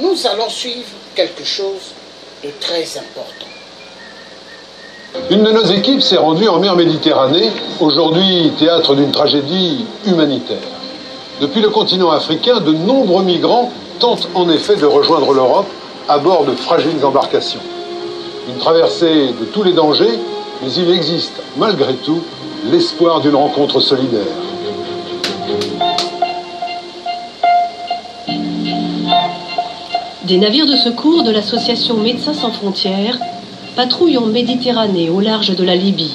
nous allons suivre quelque chose de très important. Une de nos équipes s'est rendue en mer Méditerranée, aujourd'hui théâtre d'une tragédie humanitaire. Depuis le continent africain, de nombreux migrants tentent en effet de rejoindre l'Europe à bord de fragiles embarcations. Une traversée de tous les dangers, mais il existe, malgré tout, l'espoir d'une rencontre solidaire. Des navires de secours de l'association Médecins sans frontières patrouillent en Méditerranée au large de la Libye.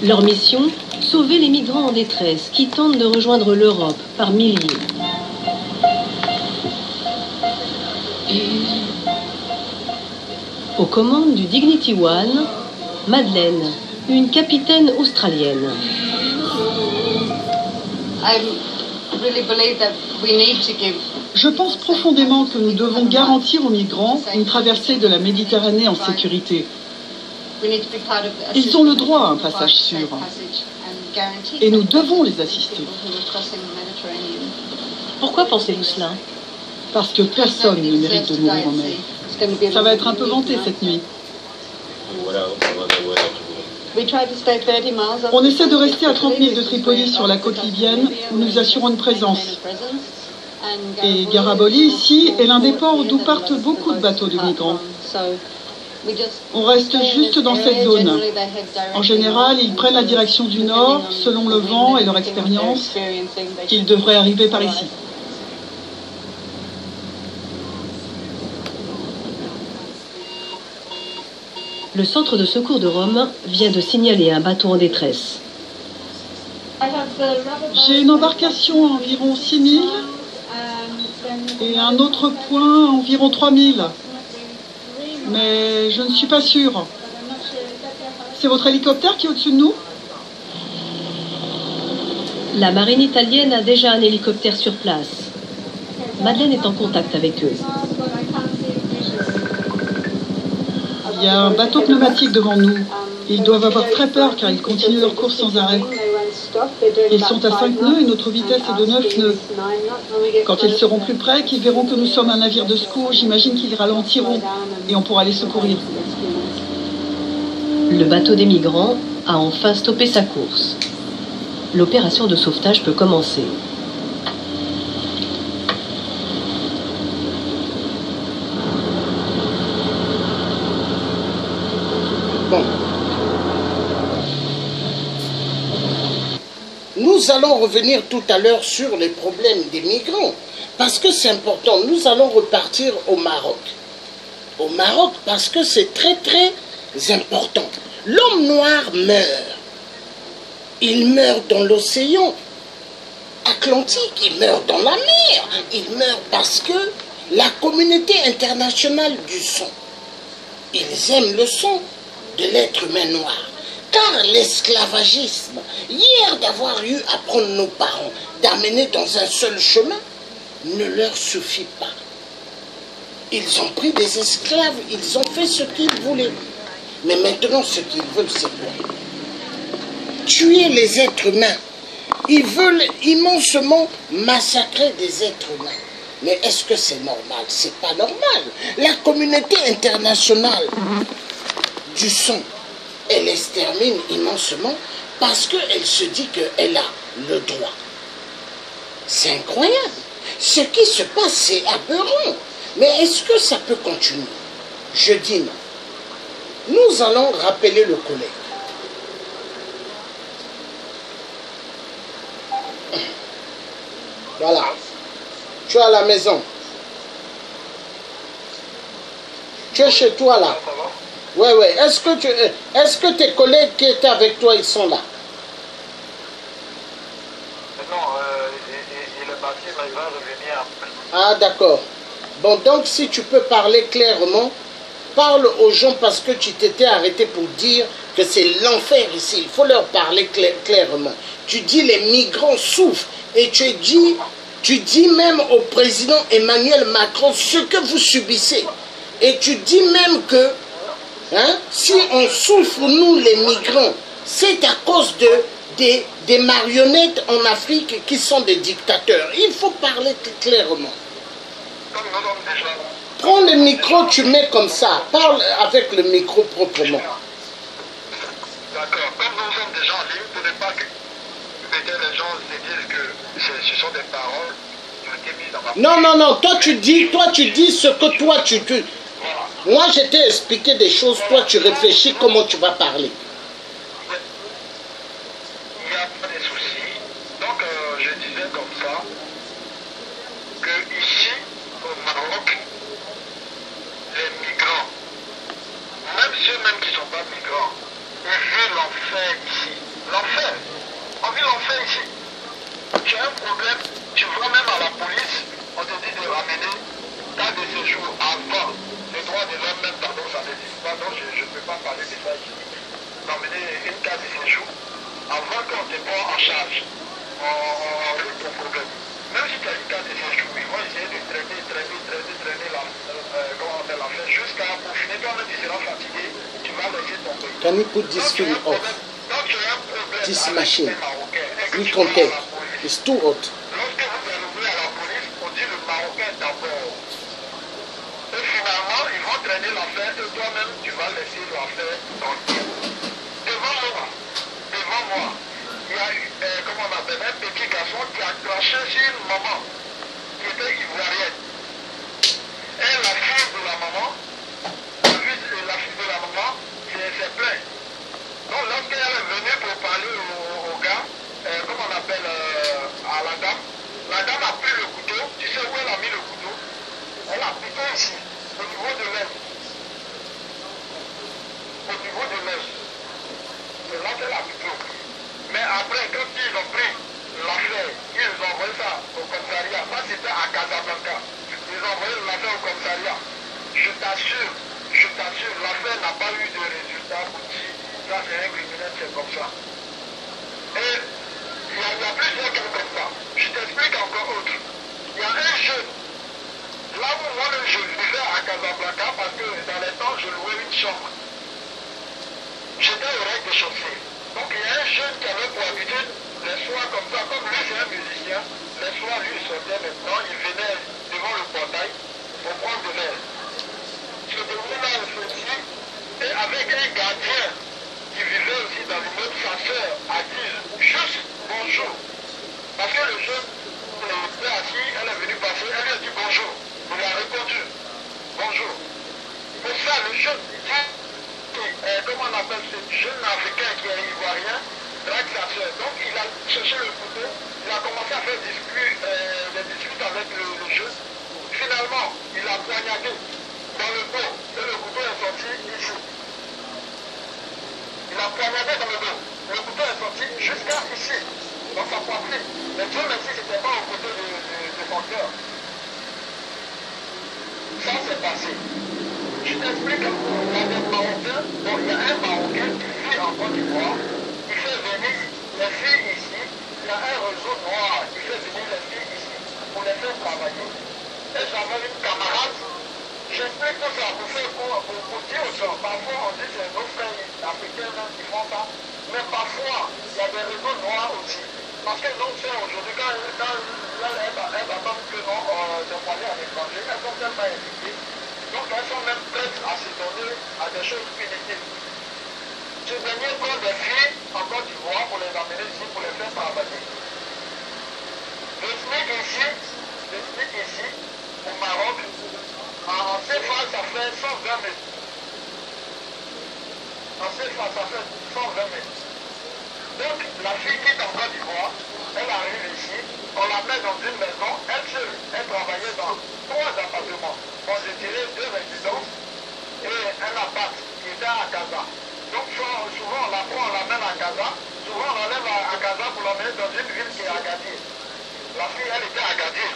Leur mission, sauver les migrants en détresse qui tentent de rejoindre l'Europe par milliers. Aux commandes du Dignity One, Madeleine, une capitaine australienne. Je pense profondément que nous devons garantir aux migrants une traversée de la Méditerranée en sécurité. Ils ont le droit à un passage sûr. Et nous devons les assister. Pourquoi pensez-vous cela? Parce que personne ne mérite de mourir en mer. Ça va être un peu venté cette nuit. On essaie de rester à 30 milles de Tripoli sur la côte libyenne où nous assurons une présence. Et Garaboli, ici, est l'un des ports d'où partent beaucoup de bateaux de migrants. On reste juste dans cette zone. En général, ils prennent la direction du nord, selon le vent et leur expérience. Ils devraient arriver par ici. Le centre de secours de Rome vient de signaler un bateau en détresse. J'ai une embarcation à environ 6 000 et un autre point à environ 3 000. Mais je ne suis pas sûre. C'est votre hélicoptère qui est au-dessus de nous? La marine italienne a déjà un hélicoptère sur place. Madeleine est en contact avec eux. Il y a un bateau pneumatique devant nous. Ils doivent avoir très peur car ils continuent leur course sans arrêt. Ils sont à 5 nœuds et notre vitesse est de 9 nœuds. Quand ils seront plus près, qu'ils verront que nous sommes un navire de secours, j'imagine qu'ils ralentiront et on pourra les secourir. Le bateau des migrants a enfin stoppé sa course. L'opération de sauvetage peut commencer. Bon. Nous allons revenir tout à l'heure sur les problèmes des migrants, parce que c'est important. Nous allons repartir au Maroc. Au Maroc, parce que c'est très très important. L'homme noir meurt. Il meurt dans l'océan Atlantique, il meurt dans la mer. Il meurt parce que la communauté internationale du son, ils aiment le son de l'être humain noir. Car l'esclavagisme, hier d'avoir eu à prendre nos parents, d'amener dans un seul chemin, ne leur suffit pas. Ils ont pris des esclaves, ils ont fait ce qu'ils voulaient. Mais maintenant, ce qu'ils veulent, c'est quoi? Tuer les êtres humains. Ils veulent immensément massacrer des êtres humains. Mais est-ce que c'est normal? C'est pas normal. La communauté internationale du son, elle extermine immensément parce qu'elle se dit qu'elle a le droit. C'est incroyable. Ce qui se passe, c'est aberrant. Mais est-ce que ça peut continuer? Je dis non. Nous allons rappeler le collègue. Voilà. Tu es à la maison. Tu es chez toi là. Oui, oui. Est-ce que tes collègues qui étaient avec toi, ils sont là? Non, il est parti, mais il va revenir après. Ah, d'accord. Bon, donc si tu peux parler clairement, parle aux gens parce que tu t'étais arrêté pour dire que c'est l'enfer ici. Il faut leur parler clairement. Tu dis les migrants souffrent et tu dis même au président Emmanuel Macron ce que vous subissez. Et tu dis même que si on souffre, nous les migrants, c'est à cause des des marionnettes en Afrique qui sont des dictateurs. Il faut parler clairement. Comme nous sommes déjà... Prends le micro, tu mets comme ça. Parle avec le micro proprement. D'accord. Comme nous sommes déjà en ligne, pour ne pas que peut-être les gens se disent que ce sont des paroles qui ont été mises dans ma... Non, non, non. Toi, tu dis ce que toi, tu... Moi, je t'ai expliqué des choses. Toi, tu réfléchis comment tu vas parler. Il n'y a pas de soucis. Donc, je disais comme ça que ici, au Maroc, les migrants, même ceux-mêmes qui ne sont pas migrants, ils vivent l'enfer ici. L'enfer. On vit l'enfer ici. Tu as un problème, tu vas même à la police, on te dit de ramener ta de séjour avant. Les droits de l'homme même, pardon, ça n'existe pas, donc je ne peux pas parler de ça ici. D'emmener une carte de séjour avant qu'on te prenne en charge. On règle ton problème. Même si tu as une carte de séjour, ils vont essayer de traîner comment on appelle l'affaire, jusqu'à pour finir, toi-même tu seras fatigué, tu vas laisser tomber. Can you put this film off? Donc tu as un problème This avec machine. les Marocains, et que We tu can vas à take. la police. It's too hot. Lorsque vous arrivez à la police, on dit le Marocain d'abord. Et finalement, ils vont traîner l'affaire et toi-même, tu vas laisser l'affaire tranquille. Devant moi, il y a eu, comment on appelle, un petit garçon qui a craché sur une maman qui était ivoirienne. Et la fille de la maman, s'est plainte. Donc lorsqu'elle est venue pour parler au gars, comment on appelle, à la dame a pris le couteau. Tu sais où elle a mis le couteau? Elle a piqué ici, au niveau de l'œil. Au niveau de l'œil. C'est là qu'elle a piqué. Mais après, quand ils ont pris l'affaire, ils ont envoyé ça au commissariat. Ça, c'était à Casablanca. Ils ont envoyé l'affaire au commissariat. Je t'assure, l'affaire n'a pas eu de résultat pour dire ça c'est un criminel, c'est comme ça. Et il y a plusieurs cas comme ça. Je t'explique encore autre. Il y a un jeune. Là où moi je vivais à Casablanca parce que dans les temps je louais une chambre. J'étais au rez-de-chaussée. Donc il y a un jeune qui avait pour habitude les soirs comme ça, comme lui c'est un musicien, les soirs lui il sortait maintenant, il venait devant le portail pour prendre de l'air. Ce déroule-là aussi, et avec un gardien qui vivait aussi dans l'immeuble, sa soeur a dit juste bonjour. Parce que le jeune était assis, elle est venue passer, elle lui a dit bonjour. Il a répondu bonjour. Pour ça, le jeune dit, comment on appelle ce jeune africain qui est ivoirien, drague sa soeur. Donc il a cherché le couteau, il a commencé à faire des disputes avec le jeune. Finalement, il a poignardé dans le dos et le couteau est sorti ici. Il a poignardé dans le dos. Le couteau est sorti jusqu'à ici, dans sa poitrine. Mais Dieu merci, ce n'était pas au côté de son cœur. Ça s'est passé. Je t'explique, il y a des Marocains, bon, il y a un Marocain qui vit en Côte d'Ivoire, il fait venir les filles ici, il y a un réseau noir qui fait venir les filles ici pour les faire travailler. Et j'avais une camarade. J'explique tout ça pour dire aux gens, parfois on dit que c'est nos frères africains qui font ça, mais parfois il y a des réseaux noirs aussi. Parce que nos frères aujourd'hui, quand elles attendent que nos envoyés à l'étranger, elles sont tellement éduquées, donc elles sont même prêtes à se donner à des choses punitives. Je venais prendre des filles en Côte d'Ivoire pour les amener ici, pour les faire travailler. Le SMIC ici, au Maroc, en CFA, ça fait 120 mètres. En CFA, ça fait 120 mètres. Donc, la fille qui est en Côte d'Ivoire, elle arrive ici, on la met dans une maison, elle seule, elle travaillait dans 3 appartements. Bon, je dirais 2 résidences et un appart qui était à Casa. Donc, souvent, on la prend, on l'amène à Casa. Souvent, on l'enlève à Casa pour l'emmener dans une ville qui est à Agadir. La fille, elle était à Agadir.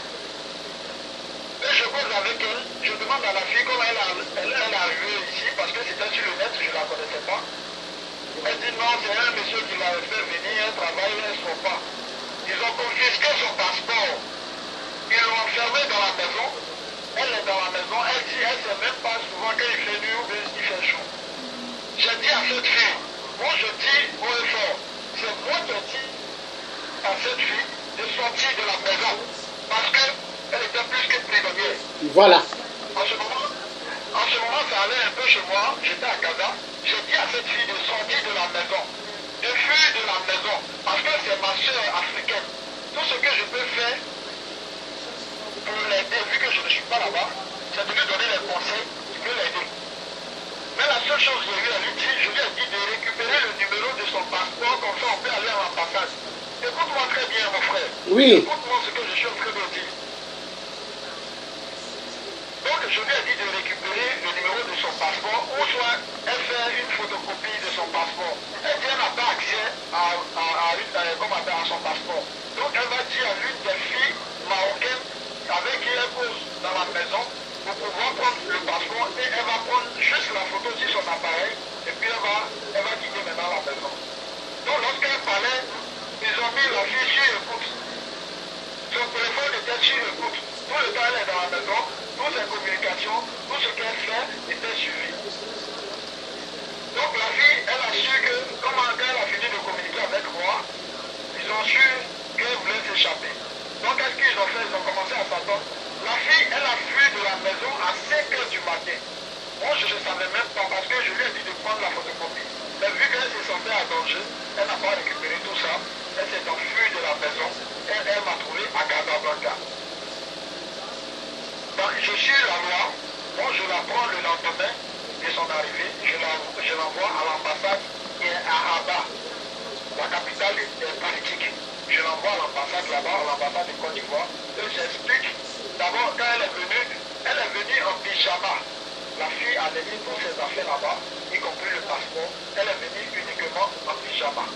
Et je cause avec elle, je demande à la fille comment elle est arrivée ici, parce que c'était sur le net, je ne la connaissais pas. Elle dit non, c'est un monsieur qui l'avait fait venir, elle travaille, elle ne sort pas. Ils ont confisqué son passeport. Ils l'ont enfermé dans la maison. Elle est dans la maison, elle dit, elle ne sait même pas souvent quand il fait nuit ou bien il fait chaud. J'ai dit à cette fille, moi je dis haut et fort, c'est moi qui ai dit à cette fille de sortir de la maison parce qu'elle était plus que prisonnière. Voilà. En ce moment, ça allait un peu chez moi, j'étais à Gaza, j'ai dit à cette fille de sortir de la maison, de fuir de la maison, parce que c'est ma soeur africaine. Tout ce que je peux faire pour l'aider, vu que je ne suis pas là-bas, c'est de lui donner les conseils, je peux l'aider. Mais la seule chose que je lui ai dit de récupérer le numéro de son passeport, comme ça on peut aller à l'ambassade. Écoute-moi très bien, mon frère. Oui. Écoute-moi ce que je suis en train de dire. Donc je lui ai dit de récupérer le numéro de son passeport, ou soit elle fait une photocopie de son passeport. Elle dit qu'elle n'a pas accès à son passeport. Donc elle va dire à l'une des filles marocaines avec qui elle pose dans la maison pour pouvoir prendre le passeport et elle va prendre juste la photo sur son appareil et puis elle va quitter maintenant la maison. Donc lorsqu'elle parlait, ils ont mis la fille sur écoute. Son téléphone était sur écoute. Tout le temps elle est dans la maison, toutes ses communications, tout ce qu'elle fait était suivi. Donc la fille, elle a su que, quand elle a fini de communiquer avec moi, ils ont su qu'elle voulait s'échapper. Donc qu'est-ce qu'ils ont fait? Ils ont commencé à s'attendre. La fille, elle a fui de la maison à 5 h du matin. Moi, je ne savais même pas parce que je lui ai dit de prendre la photocopie. Mais vu qu'elle se sentait à danger, elle n'a pas récupéré tout ça. Elle s'est enfuie de la maison et elle m'a trouvé à Casablanca. Donc, je suis la loi. Moi, je la prends le lendemain de son arrivée. Je l'envoie à l'ambassade qui est à Rabat, la capitale politique. Je l'envoie à l'ambassade là-bas, à l'ambassade de Côte d'Ivoire. Et j'explique. D'abord, quand elle est venue en pyjama. La fille a laissé toutes ses affaires là-bas, y compris le passeport. Elle est venue uniquement en pyjama.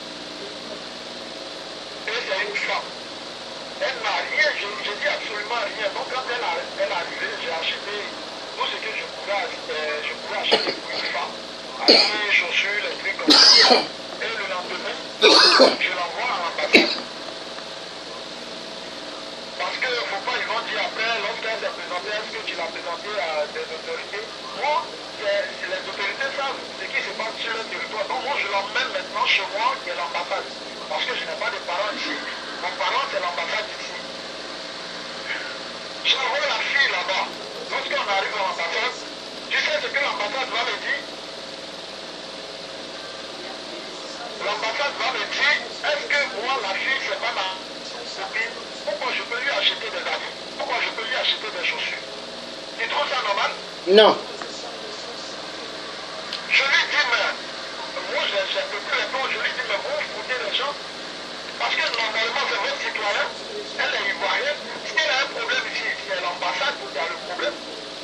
Et c'est une femme. Elle n'a rien, je dis absolument rien. Donc quand elle est arrivée, j'ai acheté tout ce que je pouvais acheter pour une femme. Les chaussures, les trucs comme ça. Et le lendemain, je l'envoie à l'ambassade. Parce qu'il ne faut pas, ils vont dire après, lorsqu'elle s'est présentée, est-ce que tu l'as présentée à des autorités? Moi, les autorités savent ce qui se passe sur le territoire. Donc moi, je l'emmène maintenant chez moi, qui est l'ambassade. Parce que je n'ai pas de parents ici. Mon parent, c'est l'ambassade ici. J'envoie la fille là-bas. Lorsqu'on arrive à l'ambassade, tu sais ce que l'ambassade va me dire? L'ambassade va me dire, est-ce que moi, la fille, c'est pas ma copine? Pourquoi je peux lui acheter des habits? Pourquoi je peux lui acheter des chaussures? Tu trouves ça normal? Non. Je lui dis, mais moi j'ai un peu plus les plans, je lui dis, mais vous foutez les gens. Parce que normalement c'est votre citoyen, elle est ivoirienne. Si elle a un problème ici, c'est l'ambassade qui a le problème.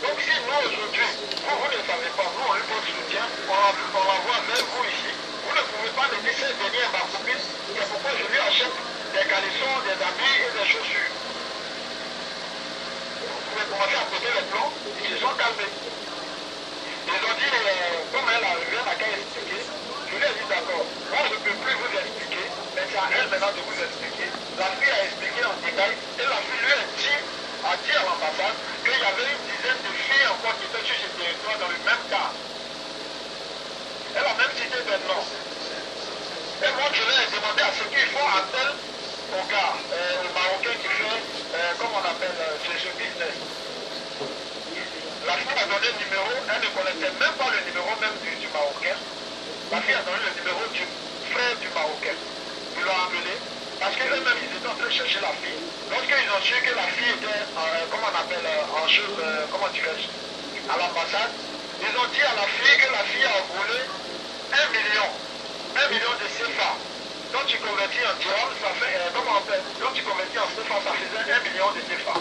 Donc si nous aujourd'hui, vous ne savez pas, nous on lui porte soutien, on l'envoie vers vous ici, vous ne pouvez pas me laisser venir ma copine, c'est pourquoi je lui achète des caleçons, des habits et des chaussures. Vous pouvez commencer à côté les plans, ils se sont calmés. Ils ont dit, comme elle n'a qu'à expliquer, je lui ai dit d'accord, moi je ne peux plus vous expliquer, mais c'est à elle maintenant de vous expliquer. La fille a expliqué en détail, et la fille lui a dit à l'ambassade qu'il y avait une dizaine de filles encore qui étaient sur ce territoire dans le même cas. Elle a même cité des noms. Et moi je leur ai demandé à ce qu'ils font appel au gars, au Marocain qui fait, comment on appelle, ce business. La fille a donné le numéro, elle ne connaissait même pas le numéro même du Marocain. La fille a donné le numéro du frère du Marocain. Ils l'ont amené parce qu'eux-mêmes ils étaient en train de chercher la fille. Lorsqu'ils ont su que la fille était, comment on appelle, en chose, comment dirais-je, à l'ambassade, ils ont dit à la fille que la fille a volé 1 million de CFA. Donc tu convertis en dirham, ça fait, comment on appelle, donc tu convertis en CFA, ça faisait 1 million de CFA.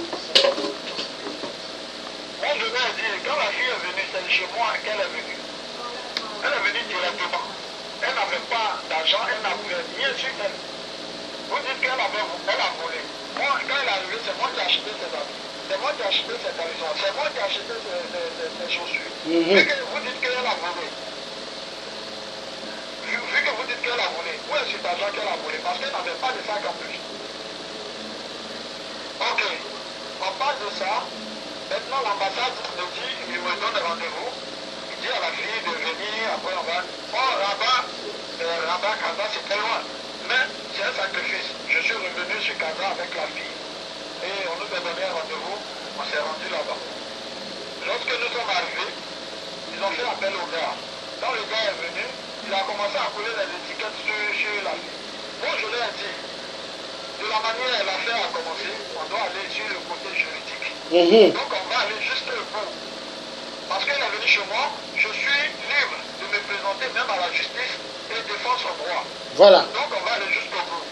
Moi je leur ai dit, quand la fille est venue, c'est chez moi qu'elle est venue. Elle est venue directement. Elle n'avait pas d'argent, elle n'avait rien sur elle. Vous dites qu'elle a volé. Moi, quand elle est arrivée, c'est moi qui ai acheté ses habits. C'est moi qui ai acheté ses caleçons. C'est moi qui ai acheté ses chaussures. Vu que vous dites qu'elle a volé. Vu que vous dites qu'elle a volé, où est cet argent qu'elle a volé? Parce qu'elle n'avait pas de sac en plus. Ok. On parle de ça. Maintenant, l'ambassade me dit, il me donne rendez-vous. Il dit à la fille de venir, après on va. Oh, Rabat, Casa, c'est très loin. Mais c'est un sacrifice. Je suis revenu sur Casa avec la fille. Et on nous a donné un rendez-vous. On s'est rendu là-bas. Lorsque nous sommes arrivés, ils ont fait appel au gars. Quand le gars est venu, il a commencé à coller les étiquettes sur la fille. Moi, je lui ai dit, de la manière dont l'affaire a commencé, on doit aller sur le côté juridique. Donc on va aller juste au bout. Parce qu'il est venu chez moi, je suis libre de me présenter même à la justice et défendre son droit. Voilà. Donc on va aller jusqu'au bout.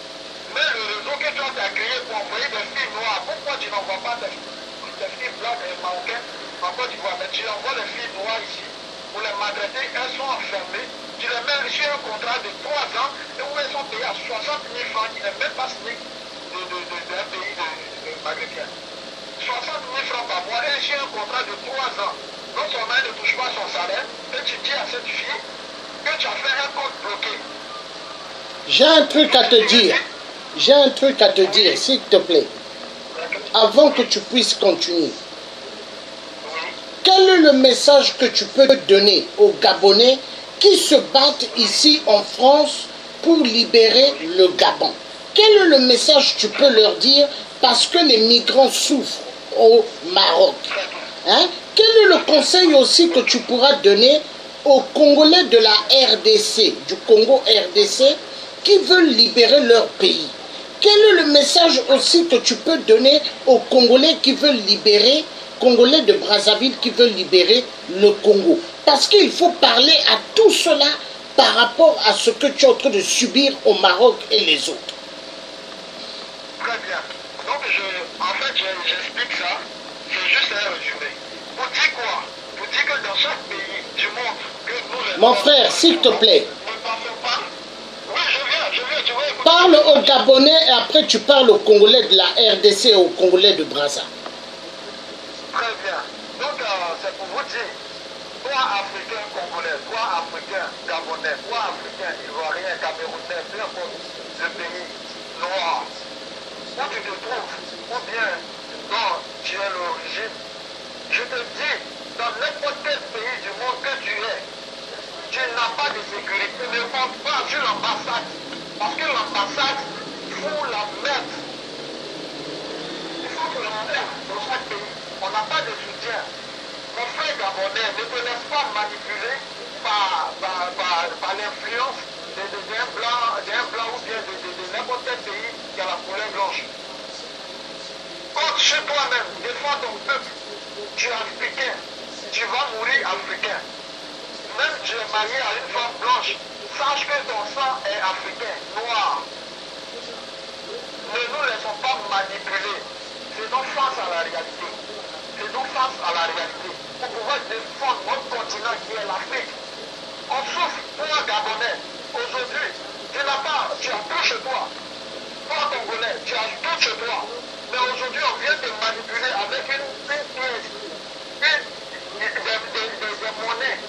Mais le réseau que toi tu as créé pour envoyer des filles noires, pourquoi tu n'envoies pas des filles blanches et marocaines en Côte d'Ivoire? Mais tu envoies les filles noires ici pour les maltraiter, elles sont enfermées. Tu les mets sur un contrat de 3 ans et où elles sont payées à 60 000 francs qui n'est même pas SMIC d'un pays maghrébien. 60 000 francs par mois et sur un contrat de 3 ans. Non seulement elle ne touche pas son salaire, et tu dis à cette fille que tu as fait un compte bloqué. J'ai un truc à te dire. J'ai un truc à te dire, s'il te plaît. Avant que tu puisses continuer. Quel est le message que tu peux donner aux Gabonais qui se battent ici en France pour libérer le Gabon? Quel est le message que tu peux leur dire parce que les migrants souffrent au Maroc? Hein? Quel est le conseil aussi que tu pourras donner aux Congolais de la RDC, du Congo RDC, qui veulent libérer leur pays? Quel est le message aussi que tu peux donner aux Congolais qui veulent libérer, Congolais de Brazzaville qui veulent libérer le Congo? Parce qu'il faut parler à tout cela par rapport à ce que tu es en train de subir au Maroc et les autres. Très bien. Donc, en fait, j'explique ça. C'est juste un résumé. Vous dites quoi? Vous dites que dans chaque pays du monde, que nous les... Mon frère, s'il te plaît. Ne pensons pas. Oui, je viens, tu vois. Parle aux Gabonais et après tu parles aux Congolais de la RDC et aux Congolais de Brazza. Très bien. Donc, c'est pour vous dire, toi, Africain congolais, toi, Africain gabonais, toi, Africain ivoirien, camerounais, peu importe le pays noir, où tu te trouves, ou bien dont tu es l'origine, je te dis, dans n'importe quel pays du monde que tu es, tu n'as pas de sécurité. Ne compte pas sur l'ambassade. Parce que l'ambassade fout la merde. Il faut que la merde dans chaque pays. On n'a pas de soutien. Mon frère gabonais, ne te laisse pas manipuler par l'influence d'un blanc ou bien de n'importe quel pays qui a la couleur blanche. Compte sur toi-même, défends ton peuple. Tu es africain, tu vas mourir africain. Même tu es marié à une femme blanche, sache que ton sang est africain, noir. Ne nous laissons pas manipuler. Faisons face à la réalité. Faisons face à la réalité. Pour pouvoir défendre notre continent qui est l'Afrique. On souffre, toi Gabonais. Aujourd'hui, tu as tout chez toi. Toi Congolais, tu as tout chez toi. Mais aujourd'hui, on vient te manipuler avec une pièce, des monnaies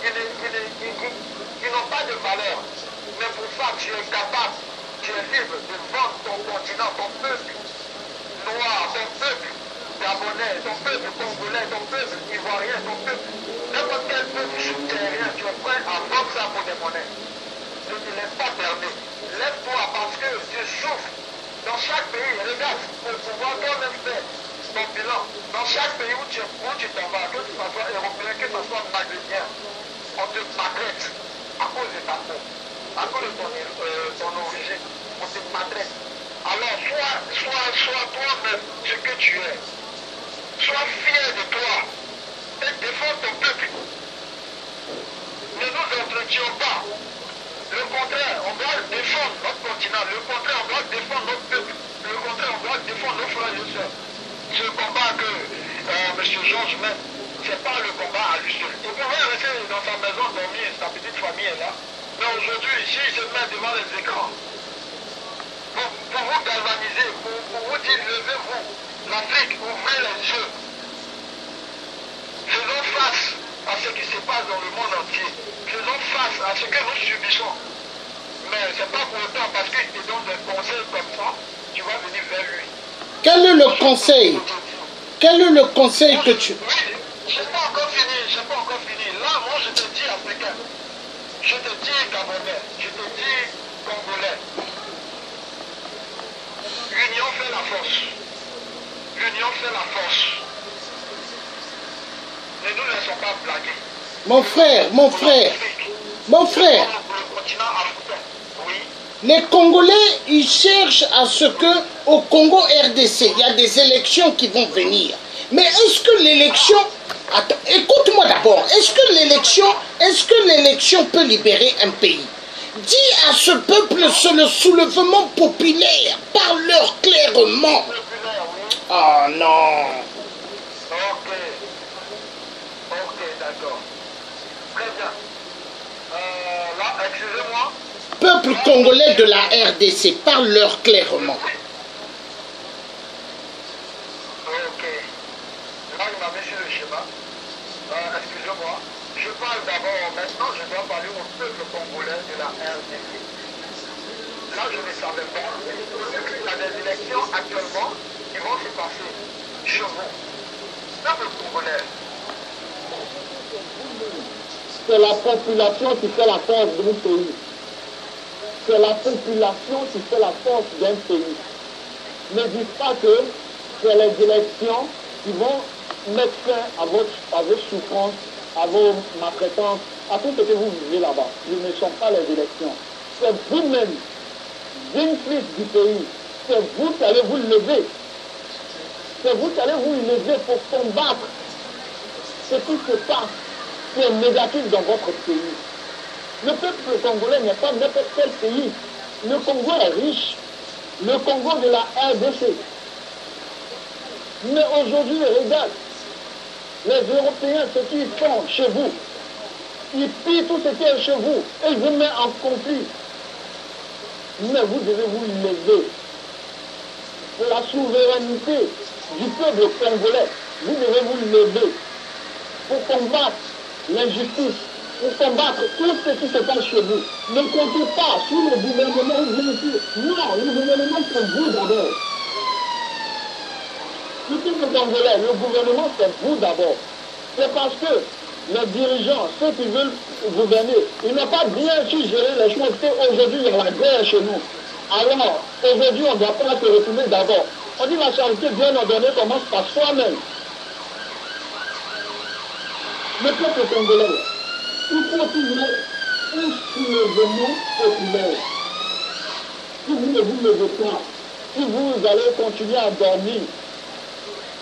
qui n'ont pas de valeur. Mais pour ça, tu es capable, tu es libre de vendre ton continent, ton peuple noir, ton peuple gabonais, ton peuple congolais, ton peuple ivoirien, ton peuple, n'importe quel peuple subterrain, tu es prêt à vendre ça pour des monnaies. Ne te laisse pas perdre. Lève-toi parce que tu souffres. Dans chaque pays, regarde, pour pouvoir toi-même faire ton bilan, dans chaque pays où tu t'en vas, que ce soit européen, que ce soit maghrébien, on te maltraite à cause de ta peau, à cause de ton origine, on te maltraite. Alors, sois toi-même ce que tu es. Sois fier de toi et défends ton peuple. Ne nous entretiens pas. Le contraire, on doit défendre notre continent. Le contraire, on doit défendre notre peuple. Le contraire, on doit défendre nos frères et sœurs. Ce combat que M. Georges mène, ce n'est pas le combat à lui seul. Il pourrait rester dans sa maison dormir, sa petite famille est là. Mais aujourd'hui, ici, il se met devant les écrans. Pour vous galvaniser, pour vous dire, levez-vous. L'Afrique, ouvrez les yeux. Faisons face à ce qui se passe dans le monde entier. Faisons face à ce que nous subissons. Mais ce n'est pas pour autant parce qu'il te donne des conseils comme ça, tu vas venir vers lui. Quel est le conseil? Quel est le conseil que tu... Oui, je n'ai pas encore fini. Là, moi, je te dis africain. Je te dis gabonais. Je te dis congolais. fait la force. L'union fait la force. Ne nous laissons pas blaguer. Mon frère, mon frère, mon frère, Le continent africain, oui. les Congolais, ils cherchent à ce que au Congo RDC, il y a des élections qui vont venir. Mais est-ce que l'élection... Attends, écoute-moi d'abord. Est-ce que l'élection peut libérer un pays? Dis à ce peuple, c'est le soulèvement populaire. Parle-leur clairement. Populaire, oui. Oh non. Ok. Ok, d'accord. Très bien. Là, excusez-moi. Peuple congolais de la RDC, parle-leur clairement. Ok. Là, il m'a mis sur le schéma. Excusez-moi. Je parle d'abord, maintenant, je dois parler au peuple congolais de la RDC. Là, je ne savais pas. Il y a des élections actuellement qui vont se passer chez vous. Peuple congolais. C'est la population qui fait la force d'un pays. C'est la population qui fait la force d'un pays. Ne dites pas que c'est les élections qui vont mettre fin à vos souffrances, à vos maltraitances, à tout ce que vous vivez là-bas. Ce ne sont pas les élections. C'est vous-même, d'une fils du pays. C'est vous qui allez vous lever. C'est vous qui allez vous lever pour combattre ce qui se passe, qui est négatif dans votre pays. Le peuple congolais n'est pas n'importe quel pays. Le Congo est riche. Le Congo de la RDC. Mais aujourd'hui, regarde, les Européens, ce qu'ils font chez vous, ils pillent tout ce qui est chez vous et ils vous mettent en conflit. Mais vous devez vous lever pour la souveraineté du peuple congolais. Vous devez vous lever pour combattre l'injustice, pour combattre tout ce qui se passe chez vous. Ne comptez pas sur le gouvernement. Non, le gouvernement c'est vous d'abord. Le peuple congolais, le gouvernement c'est vous d'abord. C'est parce que les dirigeants, ceux qui veulent gouverner, ils n'ont pas bien su gérer les choses qu'aujourd'hui il y a la guerre chez nous. Alors, aujourd'hui on ne doit pas se retourner d'abord. On dit la charité bien ordonnée commence par soi-même. Le peuple congolais, il faut qu'il y ait un soulèvement populaire. Si vous ne vous levez pas, si vous allez continuer à dormir,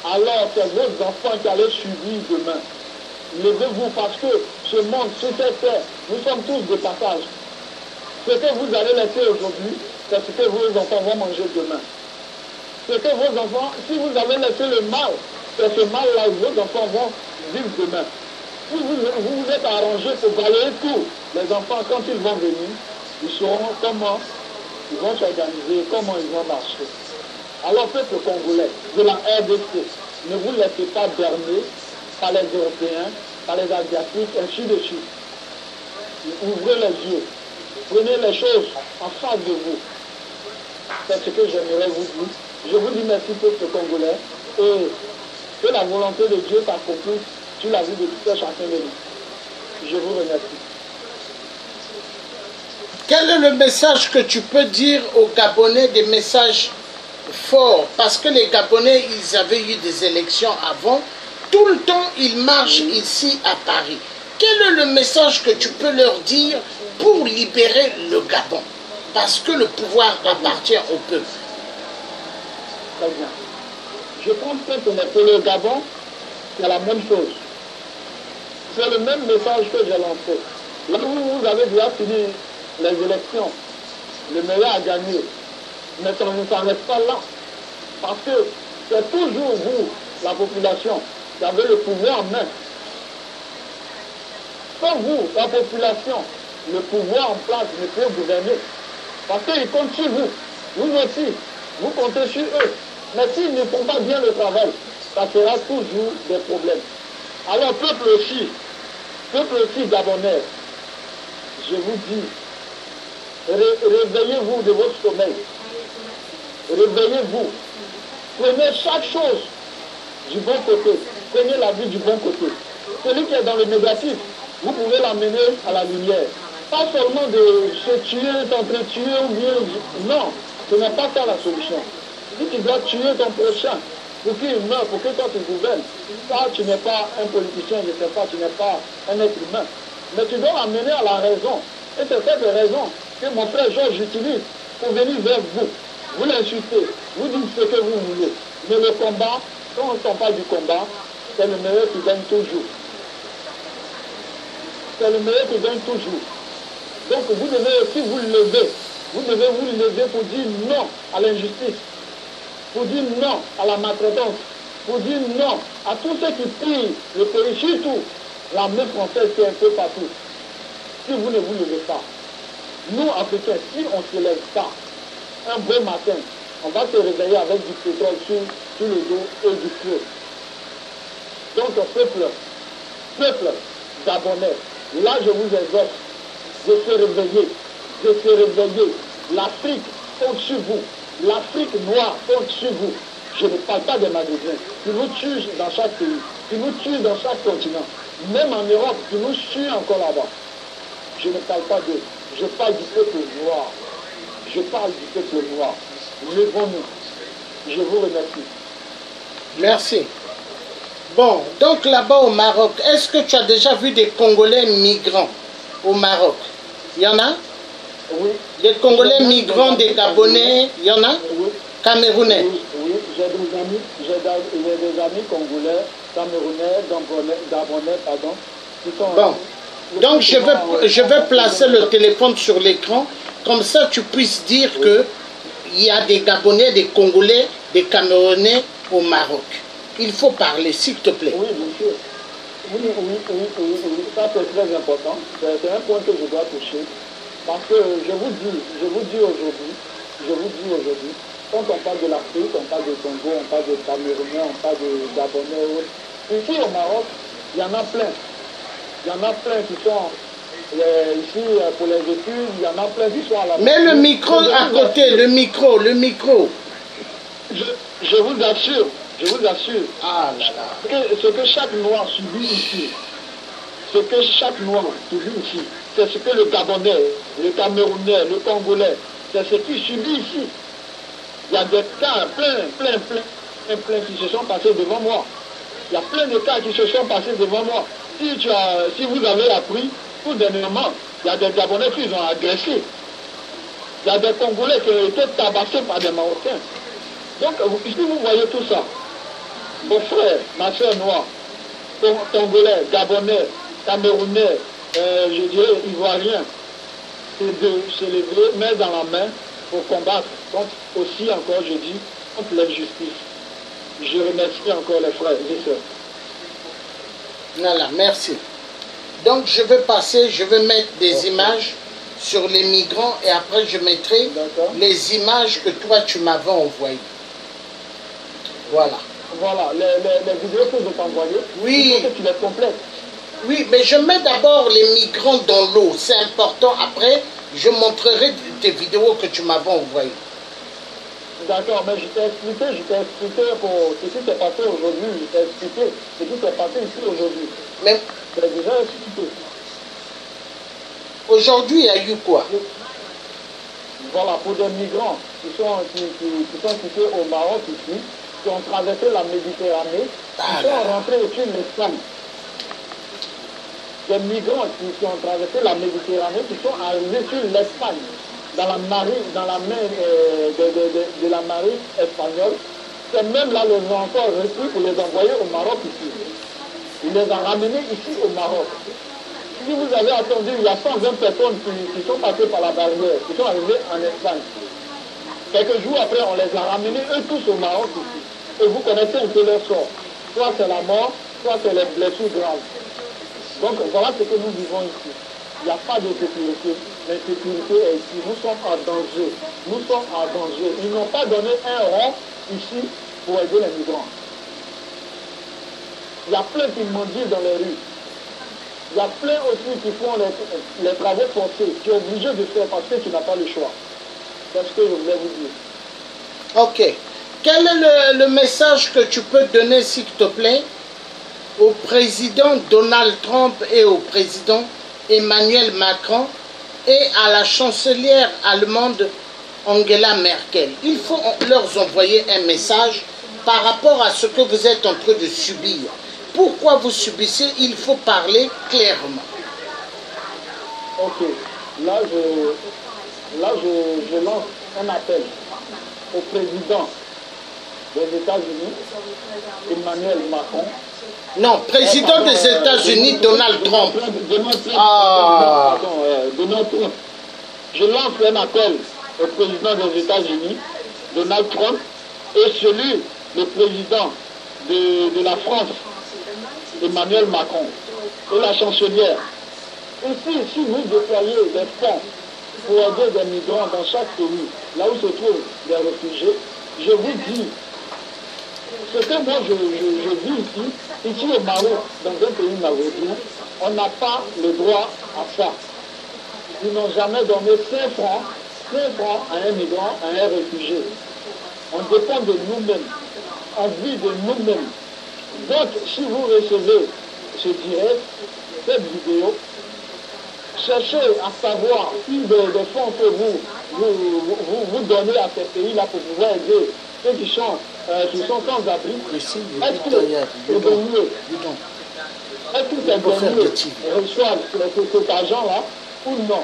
alors c'est vos enfants qui allez subir demain. Levez-vous parce que ce monde, sur cette terre, nous sommes tous de passage. Ce que vous allez laisser aujourd'hui, c'est ce que vos enfants vont manger demain. Ce que vos enfants, si vous avez laissé le mal, c'est ce mal-là que vos enfants vont vivre demain. Si vous vous êtes arrangé pour balayer tout, les enfants, quand ils vont venir, ils sauront comment ils vont s'organiser, comment ils vont marcher. Alors, peuple congolais de la RDC, ne vous laissez pas berner par les Européens, par les Asiatiques, ainsi de suite. Ouvrez les yeux, prenez les choses en face de vous. C'est ce que j'aimerais vous dire. Je vous dis merci, peuple congolais, et que la volonté de Dieu s'accomplisse sur la vie de tout chacun de nous. Je vous remercie. Quel est le message que tu peux dire aux Gabonais, des messages forts? Parce que les Gabonais, ils avaient eu des élections avant. Tout le temps, ils marchent ici à Paris. Quel est le message que tu peux leur dire pour libérer le Gabon? Parce que le pouvoir appartient au peuple. Très bien. Je pense que pour le Gabon, c'est la même chose. C'est le même message que j'ai lancé. Là où vous avez déjà fini les élections, le meilleur a gagné. Mais ça ne s'arrête pas là. Parce que c'est toujours vous, la population, qui avez le pouvoir en main. Sans vous, la population, le pouvoir en place ne peut gouverner. Parce qu'ils comptent sur vous. Vous aussi, vous comptez sur eux. Mais s'ils ne font pas bien le travail, ça sera toujours des problèmes. Alors, peuple aussi gabonais, je vous dis, réveillez-vous de votre sommeil. Réveillez-vous. Prenez chaque chose du bon côté. Prenez la vie du bon côté. Celui qui est dans le négatif, vous pouvez l'amener à la lumière. Pas seulement de se tuer, s'entretuer ou bien... Non, ce n'est pas ça la solution. Si tu dois tuer ton prochain pour qu'il meure, pour que toi tu gouvernes, ça tu n'es pas un politicien, je ne sais pas, tu n'es pas un être humain. Mais tu dois amener à la raison. Et c'est cette raison que mon frère Georges utilise pour venir vers vous. Vous l'insultez, vous dites ce que vous voulez. Mais le combat, quand on parle du combat, c'est le meilleur qui gagne toujours. C'est le meilleur qui gagne toujours. Donc vous devez aussi vous lever. Vous devez vous lever pour dire non à l'injustice, pour dire non à la maltraitance, pour dire non à tous ceux qui pillent le pays, surtout l'armée française qui est un peu partout. Si vous ne vous levez pas, nous Africains, si on ne se lève pas, un beau matin, on va se réveiller avec du pétrole sur le dos et du feu. Donc peuple gabonais, là je vous exhorte de se réveiller, de se réveiller. L'Afrique au-dessus de vous, l'Afrique noire au-dessus de vous. Je ne parle pas des Maghrébins, qui nous tuent dans chaque pays, qui nous tuent dans chaque continent. Même en Europe, qui nous tuent encore là-bas. Je ne parle pas d'eux, je parle du peuple noir. Je parle du peuple noir. Levons-nous. Je vous remercie. Merci. Bon, donc là-bas au Maroc, est-ce que tu as déjà vu des Congolais migrants au Maroc? Il y en a? Oui. Des Congolais migrants, des Gabonais, il y en a? Oui. Camerounais? Oui, oui. J'ai des amis congolais, camerounais, gabonais, pardon. Qui sont, bon. Donc je vais placer le téléphone sur l'écran, comme ça tu puisses dire oui. Que il y a des Gabonais, des Congolais, des Camerounais au Maroc. Il faut parler, s'il te plaît. Oui, bien sûr. Oui, ça c'est très important. C'est un point que je dois toucher. Parce que je vous dis aujourd'hui, quand on parle de l'Afrique, on parle du Congo, on parle de Camerounais, on parle de Gabonais. Ici au Maroc, il y en a plein. Il y en a plein qui sont ici pour les études, il y en a plein qui sont à la... Mais le micro à côté, le micro. Je vous assure. Ah là là. Ce que chaque noir subit ici, c'est ce que le Gabonais, le Camerounais, le Congolais, c'est ce qu'ils subissent ici. Il y a des cas plein qui se sont passés devant moi. Il y a plein de cas qui se sont passés devant moi. Si vous avez appris, tout dernièrement, il y a des Gabonais qui ont agressé. Il y a des Congolais qui ont été tabassés par des Marocains. Donc, ici, vous voyez tout ça. Vos frères, ma soeur noire, Congolais, Gabonais, Camerounais, je dirais Ivoiriens, c'est de se lever, main dans la main, pour combattre contre, aussi encore, je dis, contre l'injustice. Je remercie encore les frères et sœurs. Voilà, merci. Donc je vais mettre des images sur les migrants et après je mettrai les images que toi tu m'avais envoyées. Voilà. Voilà, les vidéos que je t'ai envoyées, oui. Il faut que tu les complètes. Oui, mais je mets d'abord les migrants dans l'eau, c'est important. Après, je montrerai tes vidéos que tu m'avais envoyées. D'accord, mais je t'ai expliqué pour ce qui s'est passé aujourd'hui, je t'ai expliqué ce qui s'est passé ici aujourd'hui. Mais je t'ai déjà expliqué. Aujourd'hui, il y a eu quoi? Voilà, pour des migrants qui sont situés au Maroc ici, qui ont traversé la Méditerranée, qui sont rentrés au-dessus de l'Espagne. Des migrants qui ont traversé la Méditerranée, qui sont arrivés sur l'Espagne, dans la marine, dans la mer de la marine espagnole. C'est même là les ont encore repris pour les envoyer au Maroc ici. Ils les ont ramenés ici au Maroc. Si vous avez attendu, il y a 120 personnes qui sont passées par la barrière, qui sont arrivées en Espagne. Quelques jours après, on les a ramenés eux tous au Maroc ici. Et vous connaissez un peu leur sort. Soit c'est la mort, soit c'est les blessures graves. Donc voilà ce que nous vivons ici. Il n'y a pas de sécurité. L'insécurité est ici. Nous sommes en danger. Nous sommes en danger. Ils n'ont pas donné un rond ici pour aider les migrants. Il y a plein qui mendient dans les rues. Il y a plein aussi qui font les travaux forcés. Tu es obligé de faire parce que tu n'as pas le choix. C'est ce que je voulais vous dire. Ok. Quel est le message que tu peux donner, s'il te plaît, au président Donald Trump et au président Emmanuel Macron et à la chancelière allemande Angela Merkel. Il faut leur envoyer un message par rapport à ce que vous êtes en train de subir. Pourquoi vous subissez? Il faut parler clairement. Ok, là je lance un appel au président des États-Unis, Emmanuel Macron. Non, président des États-Unis, Donald Trump. Donald Trump. Je lance un appel au président des États-Unis, Donald Trump, et celui, le président de la France, Emmanuel Macron, et la chancelière. Ici, si vous déployez des fonds pour aider des migrants dans chaque pays, là où se trouvent des réfugiés, je vous dis, ce que moi je vis ici au Maroc, dans un pays marocain, on n'a pas le droit à ça. Ils n'ont jamais donné 5 francs à un migrant, à un réfugié. On dépend de nous-mêmes, on vit de nous-mêmes. Donc, si vous recevez ce direct, cette vidéo, cherchez à savoir si des fonds que vous donnez à ces pays-là pour pouvoir aider ceux qui sont sans abri. Est-ce que c'est de mieux? Est-ce que c'est de mieux reçoivent cet argent-là ou non?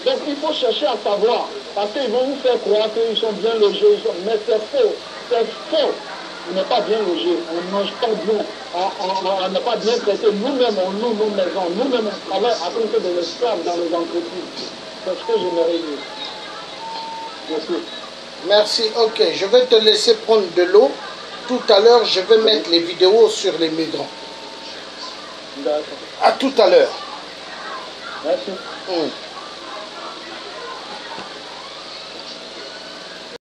Donc il faut chercher à savoir, parce qu'ils vont vous faire croire qu'ils sont bien logés, mais c'est faux, c'est faux. On n'est pas bien logé, on ne mange pas bien, on n'est pas bien traité. Nous-mêmes, on loue nos maisons, nous-mêmes, on travaille à cause de l'esclave dans les entreprises. C'est ce que j'aimerais dire. Merci. Merci, ok. Je vais te laisser prendre de l'eau. Tout à l'heure, je vais mettre les vidéos sur les migrants. D'accord. À tout à l'heure. Merci.